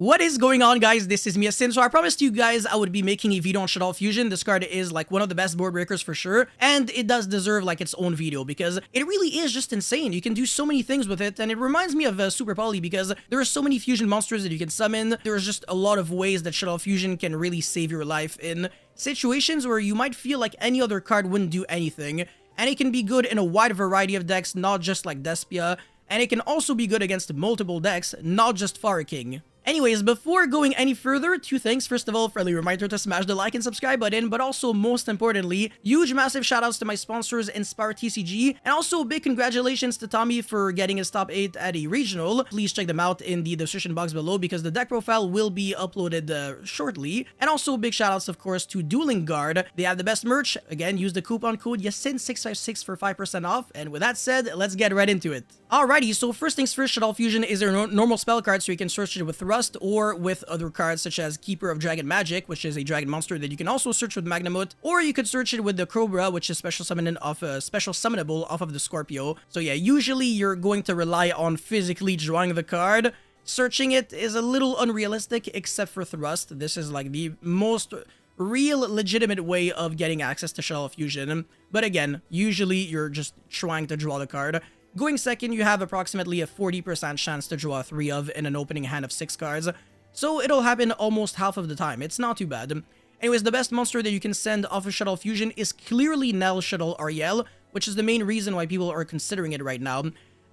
What is going on, guys? This is Miasin. So I promised you guys I would be making a video on Shuttle Fusion. This card is like one of the best board breakers for sure, and it does deserve like its own video because it really is just insane. You can do so many things with it, and it reminds me of Super Poly because there are so many fusion monsters that you can summon. There's just a lot of ways that Shuttle Fusion can really save your life in situations where you might feel like any other card wouldn't do anything, and it can be good in a wide variety of decks, not just like Despia, and it can also be good against multiple decks, not just Fire King. Anyways, before going any further, two things. First of all, friendly reminder to smash the like and subscribe button, but also most importantly, huge massive shoutouts to my sponsors Inspire TCG, and also big congratulations to Tommy for getting his top 8 at a regional. Please check them out in the description box below because the deck profile will be uploaded shortly. And also big shoutouts, of course, to Dueling Guard. They have the best merch. Again, use the coupon code YASIN656 for 5% off. And with that said, let's get right into it. Alrighty, so first things first, Shuttle Fusion is a normal spell card, so you can search it with Thrust or with other cards such as Keeper of Dragon Magic, which is a dragon monster that you can also search with Magnamut, or you could search it with the Cobra, which is special summonable off of the Scorpio. So yeah, usually you're going to rely on physically drawing the card. Searching it is a little unrealistic, except for Thrust. This is like the most real legitimate way of getting access to Shuttle Fusion. But again, usually you're just trying to draw the card. Going second, you have approximately a 40% chance to draw 3 of in an opening hand of 6 cards, so it'll happen almost half of the time. It's not too bad. Anyways, the best monster that you can send off of Shuttle Fusion is clearly Nell Shuttle Ariel, which is the main reason why people are considering it right now.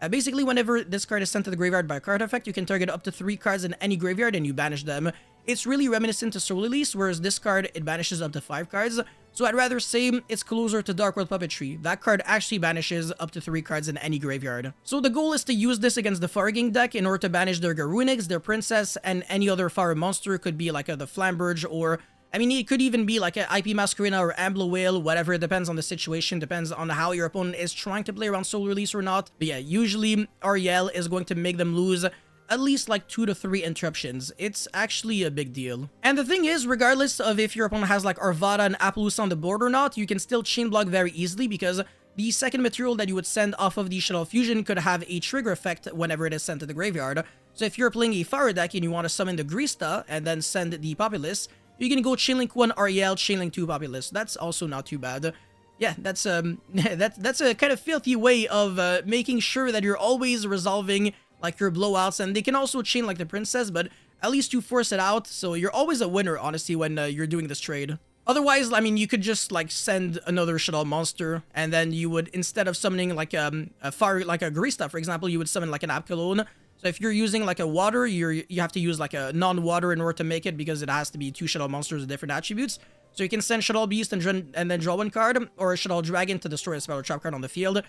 Basically, whenever this card is sent to the graveyard by a card effect, you can target up to 3 cards in any graveyard and you banish them. It's really reminiscent to Soul Release, whereas this card, it banishes up to 5 cards. So I'd rather say it's closer to Dark World Puppetry. That card actually banishes up to 3 cards in any graveyard. So the goal is to use this against the Fire King deck in order to banish their Garunix, their Princess, and any other fire monster. Could be like the Flamberge, or I mean, it could even be like an IP Masquerena or Ambler Whale, whatever. It depends on the situation, depends on how your opponent is trying to play around Soul Release or not. But yeah, usually Ariel is going to make them lose at least like 2 to 3 interruptions. It's actually a big deal. And the thing is, regardless of if your opponent has like Arvada and Appaloosa on the board or not, you can still chain block very easily because the second material that you would send off of the Shuttle Fusion could have a trigger effect whenever it is sent to the graveyard. So if you're playing a fire deck and you want to summon the Grista and then send the Populace, you can go Chainlink 1 Ariel, Chainlink 2 Populace. That's also not too bad. Yeah, that's a kind of filthy way of making sure that you're always resolving like your blowouts, and they can also chain like the Princess, but at least you force it out, so you're always a winner, honestly, when you're doing this trade. Otherwise, I mean, you could just like send another Shuttle monster, and then you would, instead of summoning like a fire, like a Grista, for example, you would summon like an Apkalone. So if you're using like a water, you have to use like a non-water in order to make it, because it has to be 2 Shuttle monsters with different attributes. So you can send Shuttle Beast and then draw 1 card, or Shuttle Dragon to destroy a spell or trap card on the field.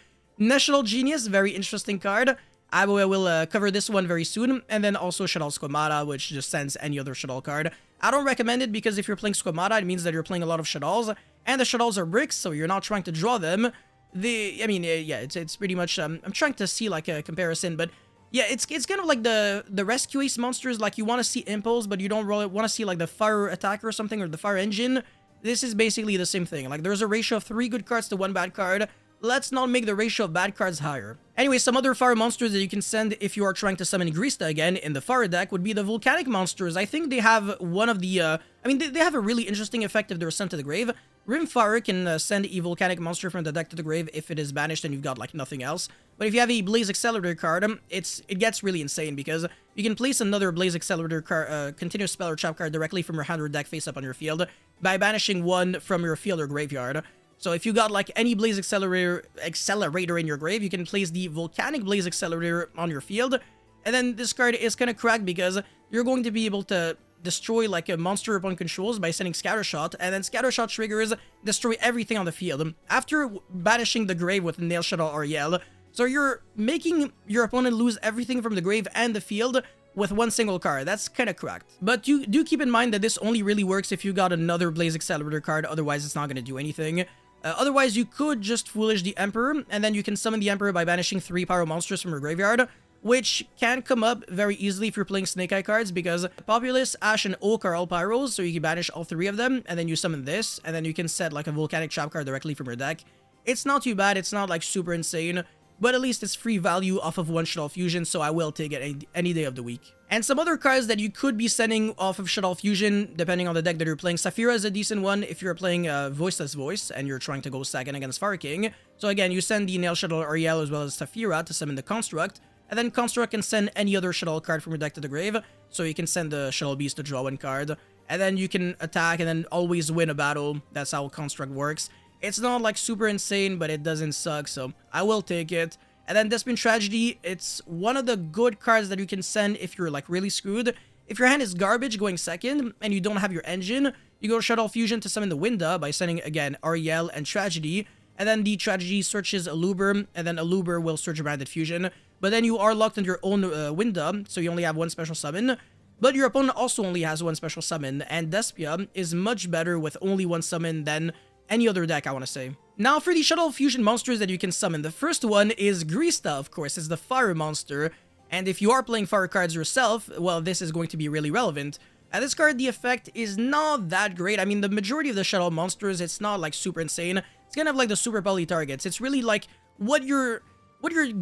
Shuttle Genius, very interesting card. I will cover this one very soon, and then also Shuttle Squamata, which just sends any other Shuttle card. I don't recommend it because if you're playing Squamata, it means that you're playing a lot of Shuttles, and the Shuttles are bricks, so you're not trying to draw them. Yeah, it's pretty much, I'm trying to see like a comparison, but yeah, it's kind of like the Rescue Ace monsters, like you want to see Impulse, but you don't really want to see like the Fire Attacker or something, or the Fire Engine. This is basically the same thing. Like there's a ratio of 3 good cards to 1 bad card. Let's not make the ratio of bad cards higher. Anyway, some other fire monsters that you can send if you are trying to summon Grista again in the fire deck would be the Volcanic monsters. I think they have one of the, they have a really interesting effect if they're sent to the grave. Rimfire can send a Volcanic monster from the deck to the grave if it is banished and you've got like nothing else. But if you have a Blaze Accelerator card, it gets really insane because you can place another Blaze Accelerator card, continuous spell or trap card directly from your hand or deck face up on your field by banishing 1 from your field or graveyard. So if you got like any Blaze Accelerator in your grave, you can place the Volcanic Blaze Accelerator on your field. And then this card is kind of cracked because you're going to be able to destroy like a monster opponent controls by sending Scattershot, and then Scattershot triggers destroy everything on the field after banishing the grave with Nail Shuttle Ariel. So you're making your opponent lose everything from the grave and the field with 1 single card. That's kind of cracked. But you do keep in mind that this only really works if you got another Blaze Accelerator card, otherwise it's not going to do anything. Otherwise, you could just Foolish the Emperor, and then you can summon the Emperor by banishing 3 Pyro monsters from your graveyard, which can come up very easily if you're playing Snake Eye cards, because Populace, Ash, and Oak are all Pyros, so you can banish all 3 of them, and then you summon this, and then you can set like a Volcanic Trap card directly from your deck. It's not too bad, it's not like super insane, but at least it's free value off of one Shuttle Fusion, so I will take it any day of the week. And some other cards that you could be sending off of Shuttle Fusion, depending on the deck that you're playing. Saphira is a decent one if you're playing Voiceless Voice and you're trying to go second against Fire King. So again, you send the Nail Shuttle Ariel as well as Saphira to summon the Construct, and then Construct can send any other Shuttle card from your deck to the grave, so you can send the Shuttle Beast to draw one card, and then you can attack and then always win a battle. That's how Construct works. It's not like super insane, but it doesn't suck, so I will take it. And then Despin Tragedy, it's one of the good cards that you can send if you're like really screwed. If your hand is garbage going second and you don't have your engine, you go Shuttle Fusion to summon the Winda by sending again Ariel and Tragedy, and then the Tragedy searches Aluber, and then Aluber will search Branded Fusion. But then you are locked into your own Winda, so you only have one special summon. But your opponent also only has one special summon, and Despia is much better with only one summon than any other deck, I want to say. Now for the Shuttle Fusion monsters that you can summon, the first one is Grista, of course. It's the fire monster, and if you are playing fire cards yourself, well, this is going to be really relevant. This card, the effect is not that great. I mean, the majority of the Shuttle monsters, it's not like super insane. It's kind of like the super poly targets. It's really like what you're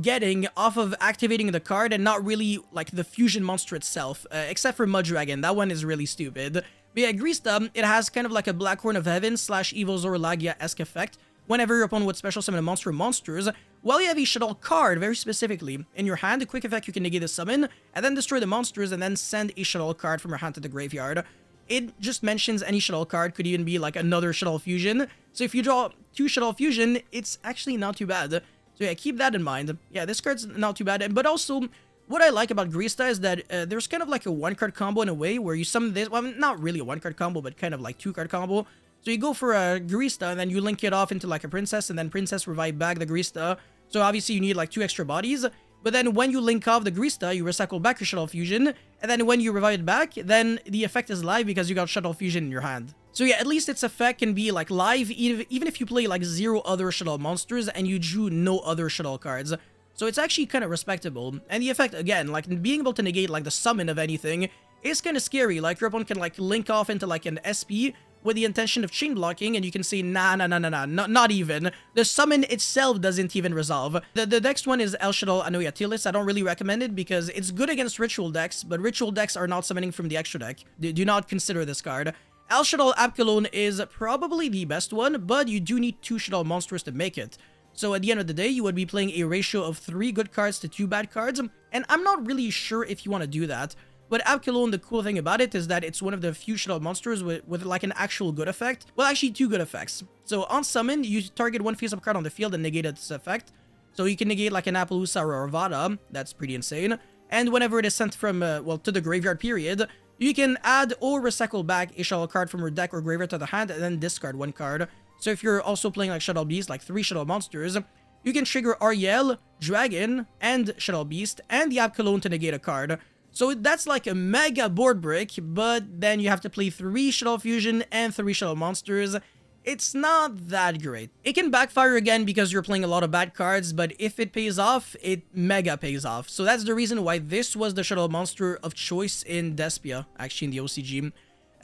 getting off of activating the card, and not really like the fusion monster itself, except for Mud Dragon. That one is really stupid. But yeah, Grista, it has kind of like a Black Horn of Heaven / Evozor Lagia-esque effect. Whenever your opponent would special summon a monster or monsters, while you have a Shuttle card, very specifically, in your hand, a quick effect, you can negate the summon, and then destroy the monsters, and then send a Shuttle card from your hand to the graveyard. It just mentions any Shuttle card, could even be like another Shuttle Fusion. So if you draw 2 Shuttle Fusion, it's actually not too bad. So yeah, keep that in mind. Yeah, this card's not too bad, but also, what I like about Grista is that there's kind of like a 1-card combo in a way, where you summon this, well, not really a 1-card combo, but kind of like 2-card combo. So you go for a Grista, and then you link it off into like a Princess, and then Princess revive back the Grista. So obviously you need like 2 extra bodies, but then when you link off the Grista, you recycle back your Shuttle Fusion, and then when you revive it back, then the effect is live because you got Shuttle Fusion in your hand. So yeah, at least its effect can be like live, even if you play like 0 other Shuttle monsters, and you drew no other Shuttle cards. So it's actually kind of respectable. And the effect, again, like being able to negate like the summon of anything is kind of scary. Like your opponent can like link off into like an SP with the intention of chain blocking, and you can say, nah, not even. The summon itself doesn't even resolve. The next one is El Shuttle Anoyatilis. I don't really recommend it because it's good against ritual decks, but ritual decks are not summoning from the extra deck. Do not consider this card. El Shuttle Abkalon is probably the best one, but you do need 2 Shuttle monsters to make it. So at the end of the day, you would be playing a ratio of 3 good cards to 2 bad cards, and I'm not really sure if you want to do that. But Abkalon, the cool thing about it is that it's one of the few Shuttle monsters with like an actual good effect. Well, actually 2 good effects. So on summon, you target 1 face-up card on the field and negate its effect. So you can negate like an Appaloosa or Arvada. That's pretty insane. And whenever it is sent from, well, to the graveyard period, you can add or recycle back a Shuttle card from your deck or graveyard to the hand and then discard 1 card. So if you're also playing like Shuttle Beast, like 3 Shuttle monsters, you can trigger Ariel, Dragon, and Shuttle Beast, and the Abkalon to negate a card. So that's like a mega board break, but then you have to play 3 Shuttle Fusion and 3 Shuttle monsters. It's not that great. It can backfire again because you're playing a lot of bad cards, but if it pays off, it mega pays off. So that's the reason why this was the Shuttle monster of choice in Despia, actually in the OCG.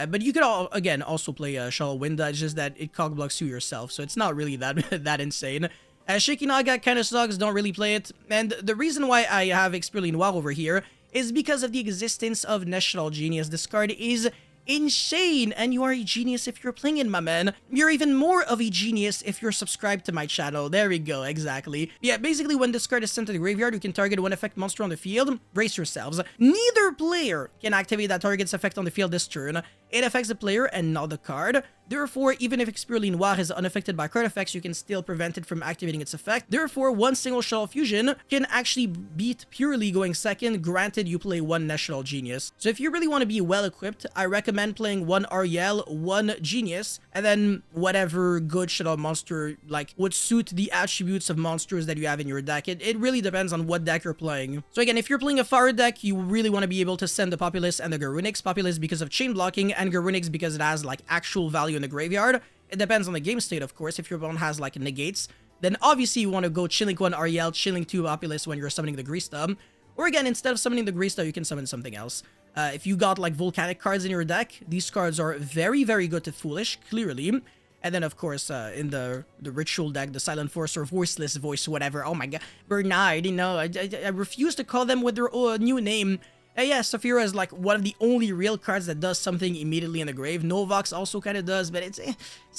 But you could, again, also play Shuttle Winda, it's just that it cockblocks you yourself, so it's not really that insane. Shikinaga kind of sucks, don't really play it. And the reason why I have Expurli Noir over here is because of the existence of National Genius. This card is insane, and you are a genius if you're playing it, my man. You're even more of a genius if you're subscribed to my channel. There we go, exactly. Yeah, basically when this card is sent to the graveyard, you can target 1 effect monster on the field. Brace yourselves. Neither player can activate that target's effect on the field this turn. It affects the player and not the card. Therefore, even if Expurli Noir is unaffected by card effects, you can still prevent it from activating its effect. Therefore, 1 single Shuttle Fusion can actually beat purely going second, granted you play 1 National Genius. So if you really want to be well equipped, I recommend playing 1 Ariel, 1 Genius, and then whatever good Shuttle monster like would suit the attributes of monsters that you have in your deck. It really depends on what deck you're playing. So again, if you're playing a fire deck, you really want to be able to send the Populace and the Garunix. Populace because of chain blocking, and Garunix because it has like actual value in the graveyard. It depends on the game state, of course. If your opponent has like negates, then obviously you want to go chilling 1 Ariel, chilling 2 Populace when you're summoning the Grista. Or again, instead of summoning the Grista, you can summon something else. If you got like volcanic cards in your deck, these cards are very, very good to Foolish, clearly. And then, of course, in the ritual deck, the Silent Force or Voiceless Voice, whatever. Oh my god, Bernard, you know, I refuse to call them with their new name. Yeah, Saphira is like one of the only real cards that does something immediately in the grave. Novox also kind of does, but it's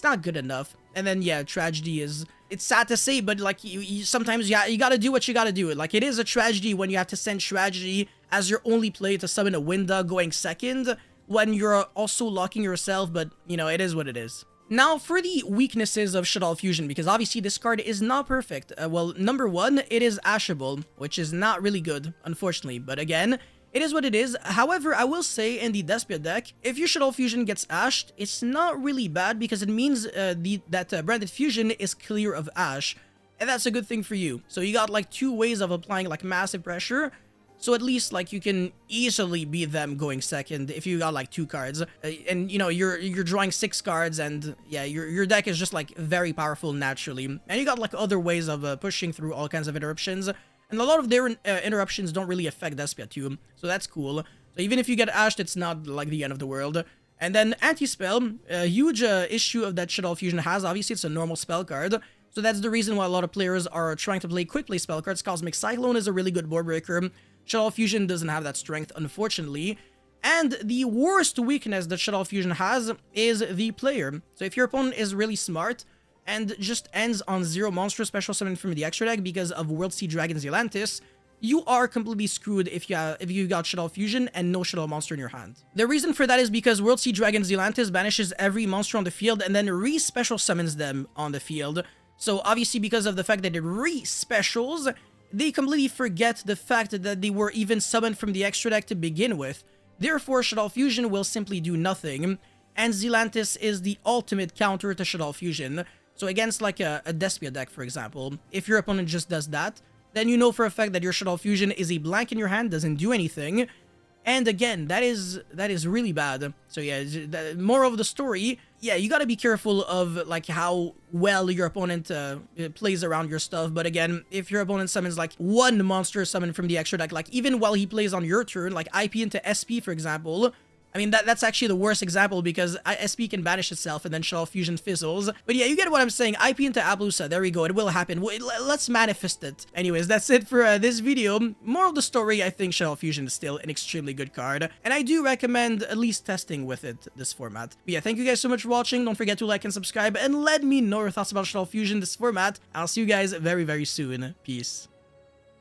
not good enough. And then, yeah, Tragedy is... It's sad to say, but like, sometimes you gotta do what you gotta do. Like, it is a tragedy when you have to send Tragedy as your only play to summon a Winda going second, when you're also locking yourself, but, you know, it is what it is. Now, for the weaknesses of Shaddoll Fusion, because obviously this card is not perfect. Well, number one, it is ashable, which is not really good, unfortunately. But again, it is what it is. However, I will say in the Despia deck, if your Shaddoll Fusion gets ashed, it's not really bad because it means that Branded Fusion is clear of ash. And that's a good thing for you. So you got like 2 ways of applying like massive pressure. So at least like you can easily beat them going second if you got like 2 cards. And you know, you're drawing 6 cards and yeah, your deck is just like very powerful naturally. And you got like other ways of pushing through all kinds of interruptions. And a lot of their interruptions don't really affect Despia too, so that's cool. So even if you get ashed, it's not like the end of the world. And then Anti-Spell, a huge issue of that Shaddoll Fusion has, obviously it's a normal spell card. So that's the reason why a lot of players are trying to play quickly spell cards. Cosmic Cyclone is a really good board breaker. Shaddoll Fusion doesn't have that strength, unfortunately. And the worst weakness that Shaddoll Fusion has is the player. So if your opponent is really smart and just ends on 0 monster special summon from the extra deck because of World Sea Dragon Zealantis, you are completely screwed if you got Shaddoll Fusion and no Shaddoll monster in your hand. The reason for that is because World Sea Dragon Zealantis banishes every monster on the field and then re-special summons them on the field. So obviously because of the fact that it re-specials, they completely forget the fact that they were even summoned from the extra deck to begin with. Therefore, Shaddoll Fusion will simply do nothing, and Zealantis is the ultimate counter to Shaddoll Fusion. So against like a Despia deck, for example, if your opponent just does that, then you know for a fact that your Shaddoll Fusion is a blank in your hand, doesn't do anything. And again, that is really bad. So yeah, moral of the story, yeah, you gotta be careful of like how well your opponent plays around your stuff. But again, if your opponent summons like 1 monster summon from the extra deck, like even while he plays on your turn, like IP into SP, for example, I mean, that's actually the worst example because SP can banish itself and then Shaddoll Fusion fizzles. But yeah, you get what I'm saying. IP into Ablusa, there we go. It will happen. Let's manifest it. Anyways, that's it for this video. Moral of the story, I think Shaddoll Fusion is still an extremely good card. And I do recommend at least testing with it, this format. But yeah, thank you guys so much for watching. Don't forget to like and subscribe and let me know your thoughts about Shaddoll Fusion, this format. I'll see you guys very, very soon. Peace.